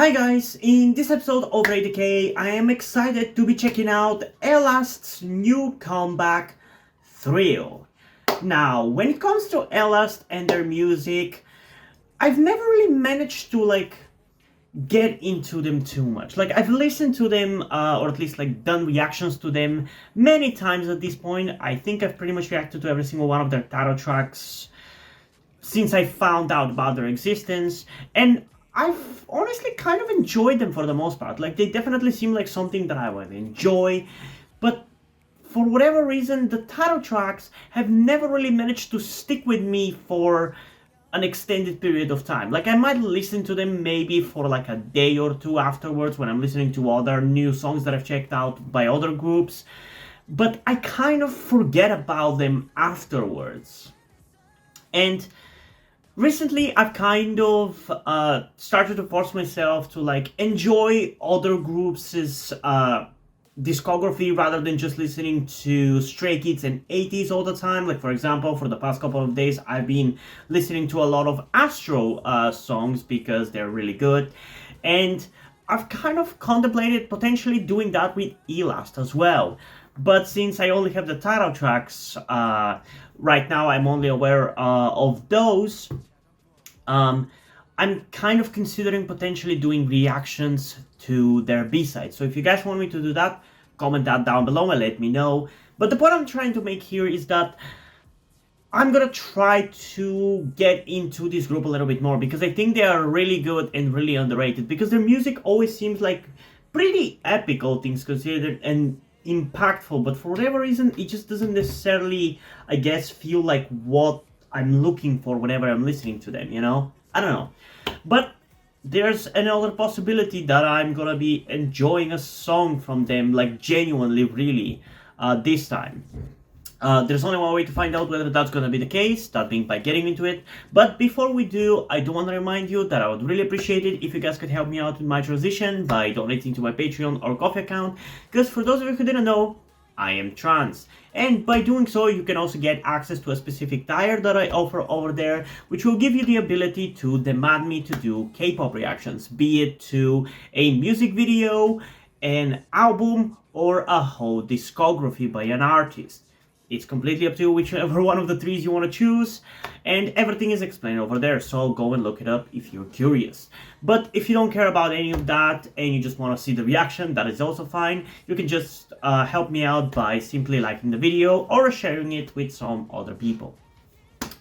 Hi guys, in this episode of ADK, I am excited to be checking out Elast's new comeback, Thrill. Now, when it comes to Elast and their music, I've never really managed to get into them too much. I've listened to them, or at least done reactions to them many times at this point. I think I've pretty much reacted to every single one of their title tracks since I found out about their existence, and I've honestly kind of enjoyed them for the most part. They definitely seem like something that I would enjoy, but for whatever reason, the title tracks have never really managed to stick with me for an extended period of time. I might listen to them maybe for a day or two afterwards when I'm listening to other new songs that I've checked out by other groups, but I kind of forget about them afterwards. And recently, I've kind of started to force myself to enjoy other groups' discography rather than just listening to Stray Kids and 80s all the time. For example, for the past couple of days, I've been listening to a lot of Astro songs because they're really good, and I've kind of contemplated potentially doing that with Elast as well. But since I only have the title tracks, right now I'm only aware of those. I'm kind of considering potentially doing reactions to their B-sides. So if you guys want me to do that, comment that down below and let me know. But the point I'm trying to make here is that I'm gonna try to get into this group a little bit more because I think they are really good and really underrated, because their music always seems like pretty epic, all things considered, and impactful, but for whatever reason it just doesn't necessarily, I guess, feel like what I'm looking for whenever I'm listening to them, I don't know. But there's another possibility that I'm gonna be enjoying a song from them, genuinely, really, this time. There's only one way to find out whether that's gonna be the case, that being by getting into it. But before we do, I do want to remind you that I would really appreciate it if you guys could help me out with my transition by donating to my Patreon or Ko-fi account, because for those of you who didn't know, I am trans, and by doing so you can also get access to a specific tier that I offer over there, which will give you the ability to demand me to do K-pop reactions, be it to a music video, an album, or a whole discography by an artist. It's completely up to you whichever one of the three you want to choose, and everything is explained over there, so go and look it up if you're curious. But if you don't care about any of that and you just want to see the reaction, that is also fine. You can just help me out by simply liking the video or sharing it with some other people.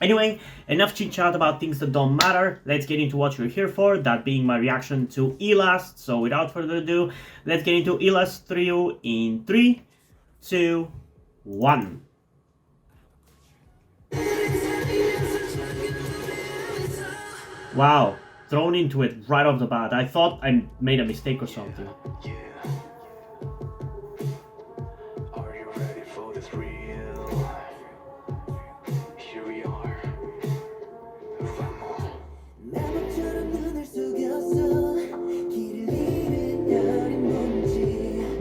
Anyway, enough chit chat about things that don't matter. Let's get into what you're here for, that being my reaction to Elast. So without further ado, let's get into Elast Trio in 3, 2, 1. Wow, thrown into it right off the bat. I thought I made a mistake or something. Are you ready for this real? Here we are.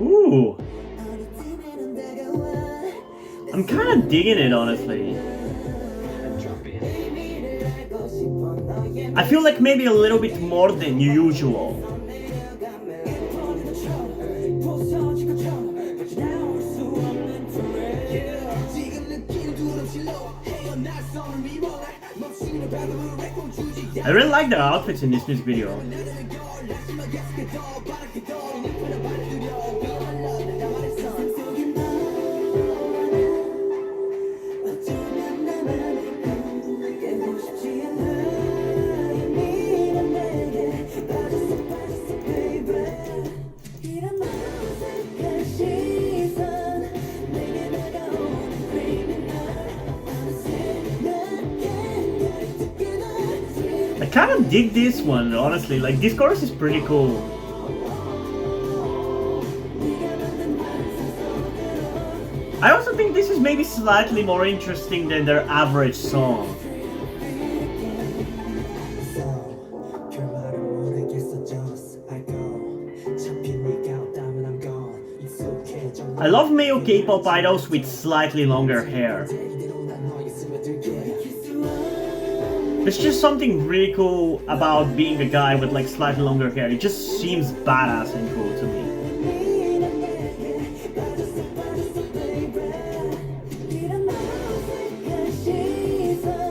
Ooh. I'm kind of digging it, honestly. I feel like maybe a little bit more than usual. I really like their outfits in this music video. I kind of dig this one, honestly. This chorus is pretty cool. I also think this is maybe slightly more interesting than their average song. I love male K-pop idols with slightly longer hair. There's just something really cool about being a guy with like slightly longer hair. It just seems badass and cool to me.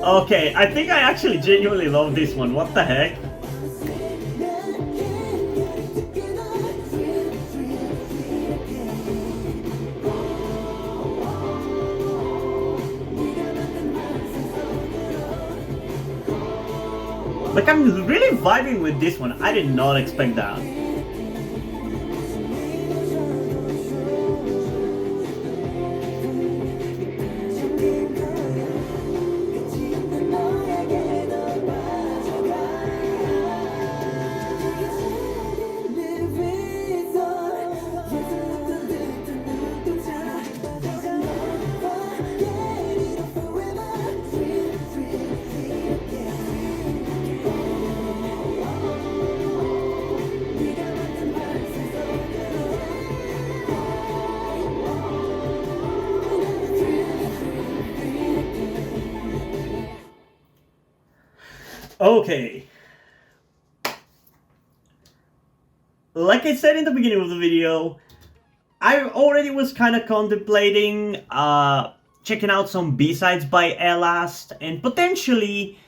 Okay, I think I actually genuinely love this one. What the heck? Like, I'm really vibing with this one. I did not expect that. Okay. Like I said in the beginning of the video, I already was kind of contemplating checking out some B-sides by Elast and potentially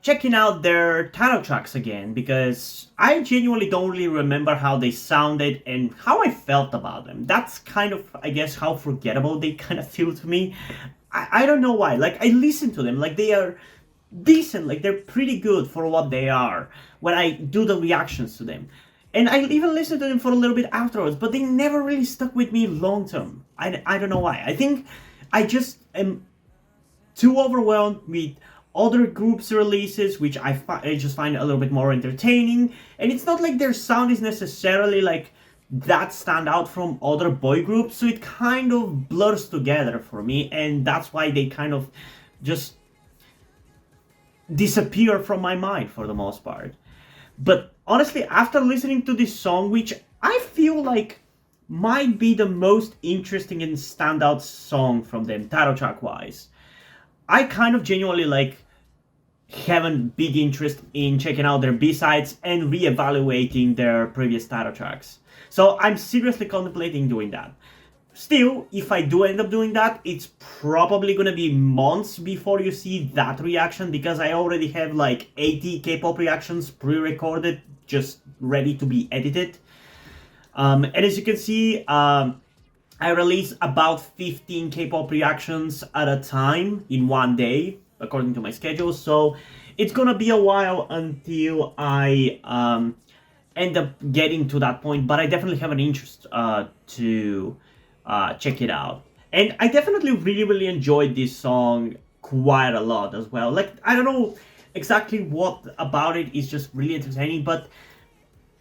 checking out their title tracks again, because I genuinely don't really remember how they sounded and how I felt about them. That's kind of, I guess, how forgettable they kind of feel to me. I don't know why. Like, I listen to them, like they are decent, like they're pretty good for what they are when I do the reactions to them. And I even listened to them for a little bit afterwards, but they never really stuck with me long term. I don't know why. I think I just am too overwhelmed with other groups' releases, which I just find a little bit more entertaining. And it's not like their sound is necessarily like that stand out from other boy groups, so it kind of blurs together for me, and that's why they kind of just disappear from my mind for the most part. But honestly, after listening to this song, which I feel like might be the most interesting and standout song from them, title track wise, I kind of genuinely like have a big interest in checking out their B-sides and reevaluating their previous title tracks. So I'm seriously contemplating doing that. Still, if I do end up doing that, it's probably gonna be months before you see that reaction, because I already have like 80 K-pop reactions pre-recorded, just ready to be edited. And as you can see, I release about 15 K-pop reactions at a time in one day, according to my schedule. So it's gonna be a while until I end up getting to that point, but I definitely have an interest to check it out. And I definitely really enjoyed this song quite a lot as well. Like, I don't know exactly what about it is just really entertaining, but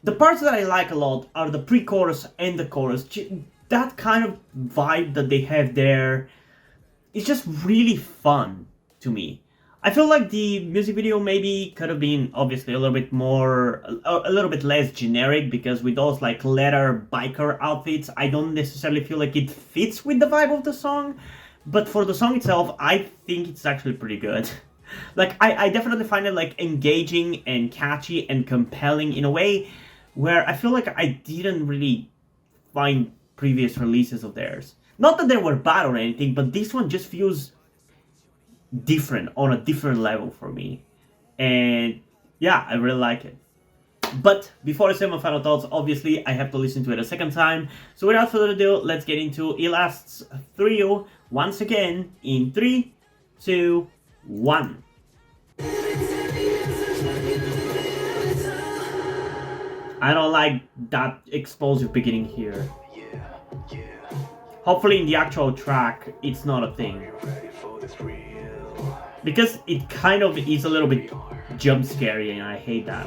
the parts that I like a lot are the pre-chorus and the chorus. That kind of vibe that they have there is just really fun to me. I feel like the music video maybe could have been obviously a little bit more, a little bit less generic, because with those like leather biker outfits, I don't necessarily feel like it fits with the vibe of the song. But for the song itself, I think it's actually pretty good. Like, I definitely find it like engaging and catchy and compelling in a way where I feel like I didn't really find previous releases of theirs. Not that they were bad or anything, but this one just feels different, on a different level for me. And yeah, I really like it. But before I say my final thoughts, obviously I have to listen to it a second time. So without further ado, let's get into Elast's Thrill once again in 3, 2, 1. I don't like that explosive beginning here. Hopefully in the actual track, it's not a thing. Because it kind of is a little bit jump scary, and I hate that.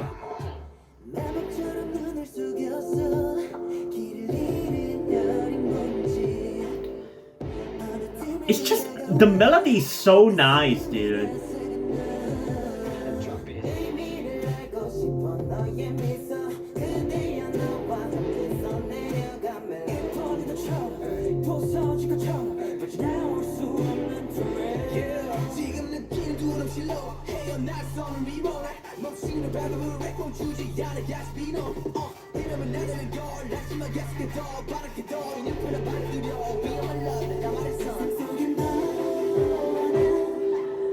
It's just, the melody is so nice, dude.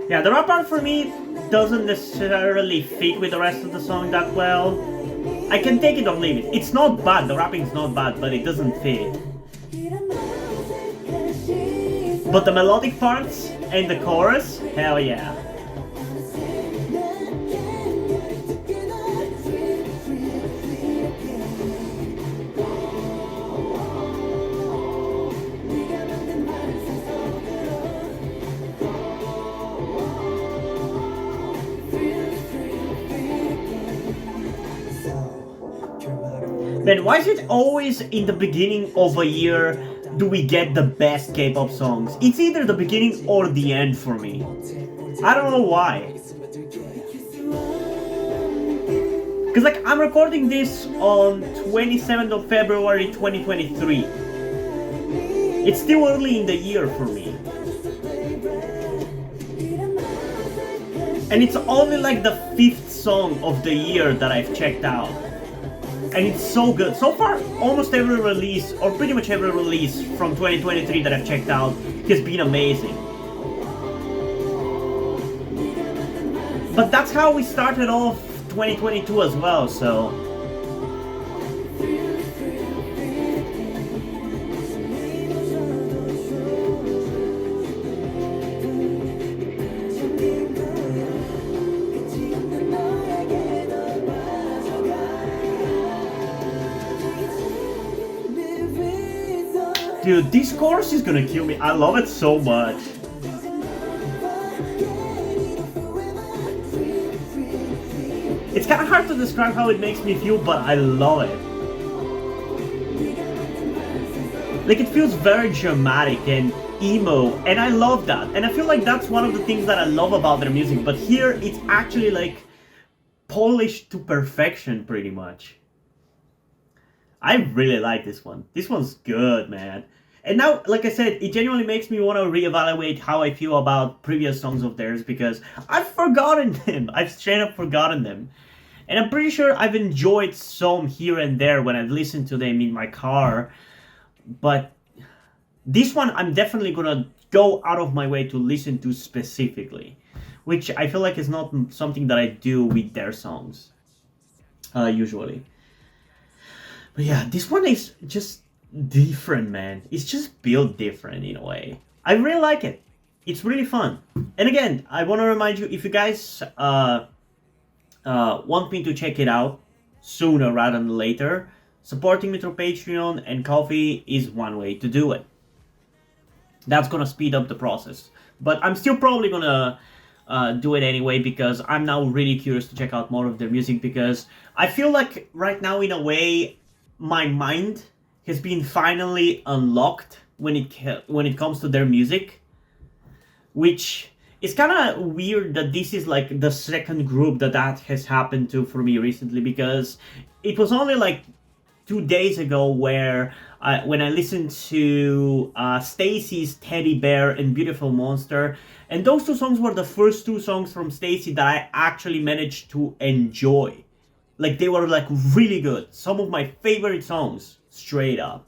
Yeah, the rap part for me doesn't necessarily fit with the rest of the song that well. I can take it or leave it. It's not bad, the rapping's not bad, but it doesn't fit. But the melodic parts and the chorus, hell yeah. Man, why is it always in the beginning of a year do we get the best K-pop songs? It's either the beginning or the end for me. I don't know why. Because like I'm recording this on 27th of February 2023. It's still early in the year for me. And it's only like the 5th song of the year that I've checked out. And it's so good. So far, almost every release, or pretty much every release from 2023 that I've checked out has been amazing. But that's how we started off 2022 as well, so... Dude, this chorus is gonna kill me. I love it so much. It's kind of hard to describe how it makes me feel, but I love it. Like, it feels very dramatic and emo, and I love that. And I feel like that's one of the things that I love about their music, but here it's actually like polished to perfection, pretty much. I really like this one. This one's good, man. And now, like I said, it genuinely makes me want to reevaluate how I feel about previous songs of theirs because I've forgotten them. I've straight up forgotten them. And I'm pretty sure I've enjoyed some here and there when I've listened to them in my car. But this one, I'm definitely going to go out of my way to listen to specifically. Which I feel like is not something that I do with their songs. Usually. But yeah, this one is just different, man. It's just built different in a way. I really like it. It's really fun. And again, I want to remind you, if you guys want me to check it out sooner rather than later, supporting me through Patreon and Ko-fi is one way to do it. That's going to speed up the process. But I'm still probably going to do it anyway because I'm now really curious to check out more of their music because I feel like right now, in a way, my mind has been finally unlocked when it comes to their music, which is kind of weird that this is like the second group that has happened to for me recently because it was only like 2 days ago where when I listened to Stacy's Teddy Bear and Beautiful Monster, and those two songs were the first two songs from Stacy that I actually managed to enjoy. Like, they were like really good. Some of my favorite songs, straight up.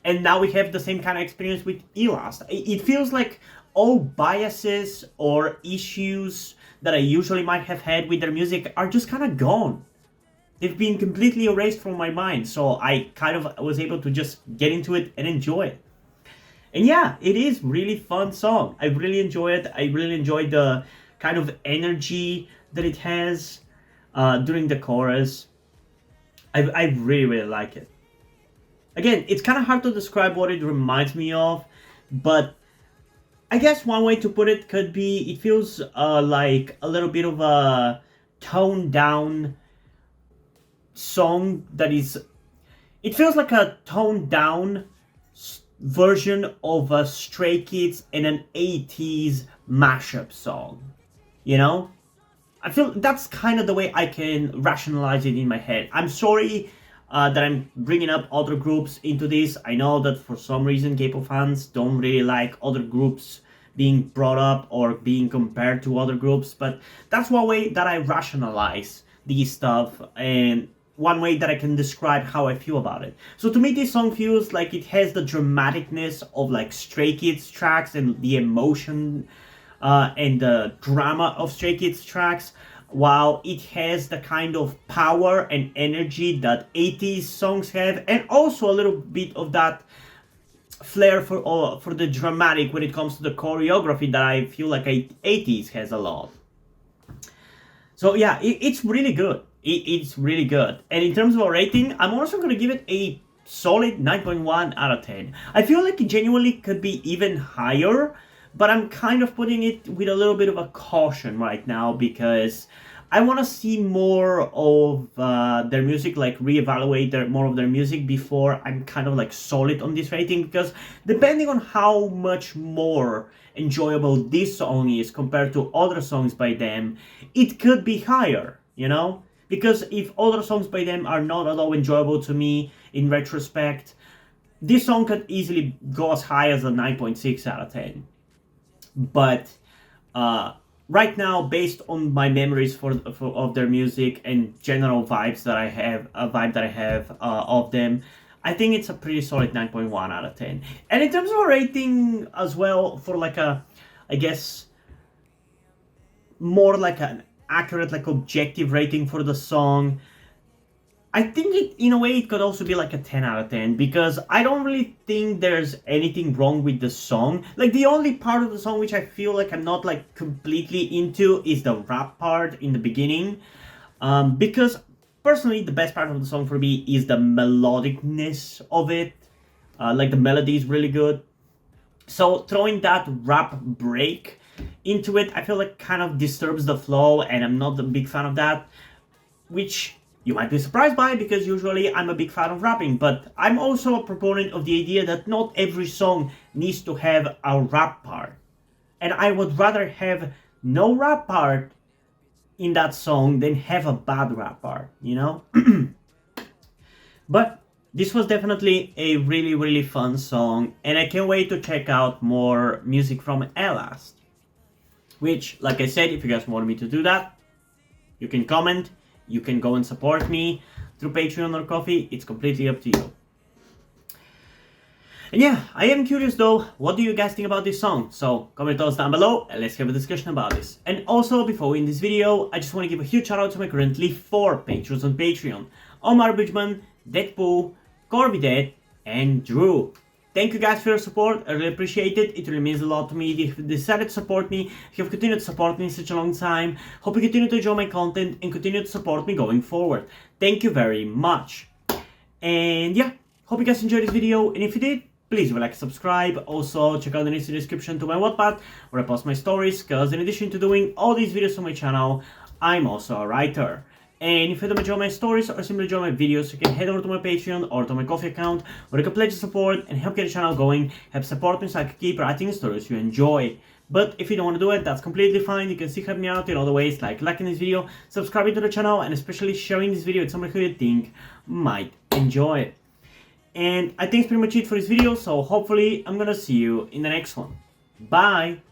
And now we have the same kind of experience with Elast. It feels like all biases or issues that I usually might have had with their music are just kind of gone. They've been completely erased from my mind. So I kind of was able to just get into it and enjoy it. And yeah, it is really fun song. I really enjoy it. I really enjoy the kind of energy that it has. During the chorus. I really, really like it. Again, it's kind of hard to describe what it reminds me of, but I guess one way to put it could be it feels like a little bit of a toned down song that is... It feels like a toned down version of a Stray Kids and an 80s mashup song. You know? I feel that's kind of the way I can rationalize it in my head. I'm sorry that I'm bringing up other groups into this. I know that for some reason K-pop fans don't really like other groups being brought up or being compared to other groups, but that's one way that I rationalize these stuff, and one way that I can describe how I feel about it. So to me, this song feels like it has the dramaticness of like Stray Kids tracks and the emotion and the drama of Stray Kids tracks, while it has the kind of power and energy that 80s songs have, and also a little bit of that flair for the dramatic when it comes to the choreography that I feel like 80s has a lot. So yeah, it's really good. It's really good. And in terms of a rating, I'm also going to give it a solid 9.1 out of 10. I feel like it genuinely could be even higher, but I'm kind of putting it with a little bit of a caution right now because I want to see more of their music, like reevaluate more of their music before I'm kind of like solid on this rating, because depending on how much more enjoyable this song is compared to other songs by them, it could be higher, you know? Because if other songs by them are not at all enjoyable to me in retrospect, this song could easily go as high as a 9.6 out of 10. But right now, based on my memories of their music and general vibes that I have, a vibe that I have of them, I think it's a pretty solid 9.1 out of 10. And in terms of a rating as well, for like a, I guess, more like an accurate, like objective rating for the song, I think it, in a way, it could also be like a 10 out of 10, because I don't really think there's anything wrong with the song. Like, the only part of the song which I feel like I'm not like completely into is the rap part in the beginning. Because personally, the best part of the song for me is the melodicness of it. Like, the melody is really good. So throwing that rap break into it, I feel like kind of disturbs the flow, and I'm not a big fan of that, which you might be surprised by, because usually I'm a big fan of rapping, but I'm also a proponent of the idea that not every song needs to have a rap part. And I would rather have no rap part in that song than have a bad rap part, you know? But this was definitely a really, really fun song, and I can't wait to check out more music from Elast. Which, like I said, if you guys want me to do that, you can comment. You can go and support me through Patreon or Coffee. It's completely up to you. And yeah, I am curious though, what do you guys think about this song? So comment those down below and let's have a discussion about this. And also, before we end this video, I just want to give a huge shout out to my currently 4 patrons on Patreon: Omar Bridgman, Deadpool, Corbidet, and Drew. Thank you guys for your support, I really appreciate it. It really means a lot to me if you decided to support me, if you have continued to support me in such a long time. Hope you continue to enjoy my content and continue to support me going forward. Thank you very much. And yeah, hope you guys enjoyed this video, and if you did, please like and subscribe. Also, check out the links in the description to my Wattpad, where I post my stories, because in addition to doing all these videos on my channel, I'm also a writer. And if you don't enjoy my stories or simply enjoy my videos, you can head over to my Patreon or to my Coffee account, where you can pledge your support and help get the channel going, help support me so I can keep writing stories you enjoy. But if you don't want to do it, that's completely fine. You can still help me out in other ways, like liking this video, subscribing to the channel, and especially sharing this video with somebody who you think might enjoy it. And I think that's pretty much it for this video, so hopefully I'm gonna see you in the next one. Bye!